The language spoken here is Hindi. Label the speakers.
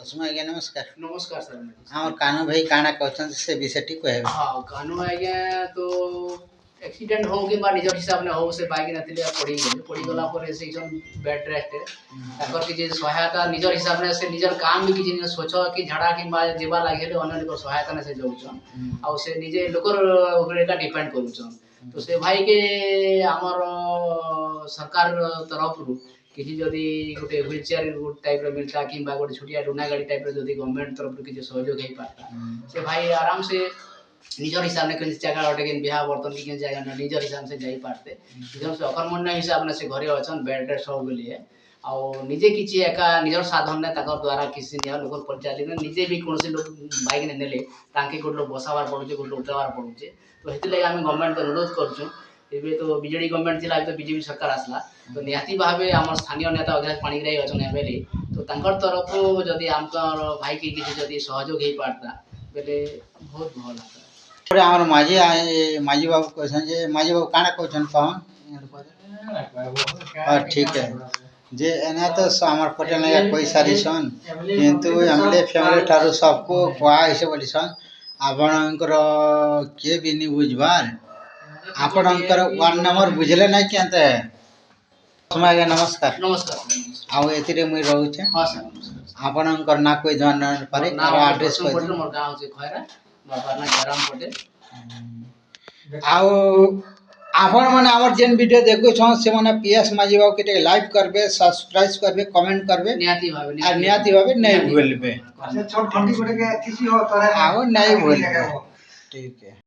Speaker 1: कुसुम आज्ञा नमस्कार।
Speaker 2: नमस्कार सर।
Speaker 1: आमर कानू भाई काଣା कहछन से विषयटी कहबे।
Speaker 2: हाँ कानू आज्ञा तो एक्सीडेंट हो कि निज हिसाब ने हो से बाइक नथिले पड़ी गला पर से बेड रेस्ट ताकर कि सहायता निज हिसाब ने से निजर काम भी कि स्वच्छ कि झाड़ा कि जेबा लागे अन्य लोक सहायता ने से जाउछन आ से निजे लोकर ऊपर डिपेंड करूछन। तो से भाई के हमर सरकार तरफ रु किसी जदि गोटे व्हील चेयर टाइप रो मिलता कि गोटे छोटिया डोना गाड़ी टाइप रो जदि गवर्नमेंट तरफ किसी सहयोग हो पाता से भाई आराम से निजर हिसाब ने किसी जगह गोटे कि बिहा बर्तन कि जगह निजर हिसाब से जाई पारते निजर से अकर्मण्य हिसाब ने से घरे अछन बेड रेस्ट सब लिए आ निजे किछि एका निजर साधन ने ताकर द्वारा किसी निया लोक परिचालित निजे भी कोनसे लोक बाइक ने नेले तांके गोट लोक बसावार पड़ुचे गोट लोक उठावार पड़ुचे तो हेति लागि हम गवर्नमेंट अनुरोध करछु एबे तो बीजेडी गवर्नमेंट थिला तो बीजेपी सरकार आसला तो निहाती भाबे हमर स्थानीय नेता अग्रज पाणिग्राही अछन एमएलए तो तांकर तरफ जदि हमकर भाई के किछि जदि सहयोग हे पारता बेले बहुत भल आता
Speaker 1: पर हमर माझी बाबू कहछन जे माझी बाबू काଣା कहछन कहन ठीक है जे एना तो हमर पटेल ने कोई सारी सन किंतु हमले फैमिली थारु सबको खुआ ऐसे बोली सन आपणकर के भी नि बुझबार आपणकर वार्ड नंबर बुझले नै केनते समय नमस्कार
Speaker 2: नमस्कार
Speaker 1: आउ एतिरे मुई रहउछे।
Speaker 2: हां सर
Speaker 1: आपणकर ना कोई जान पारे एड्रेस
Speaker 2: कोइ पटेल मोर गांव छै खैरा बाबा ना गरम पटेल
Speaker 1: आउ आपण माने हमर जेन वीडियो देखो छन से माने पीएस माझी बाबू के लाइक करबे सब्सक्राइब करबे कमेंट करबे निहाती भाबे नहीं भूलबे
Speaker 2: छोट ठंडी पड़े के किसी हो तोरा
Speaker 1: आओ नहीं भूलबे ठीक है।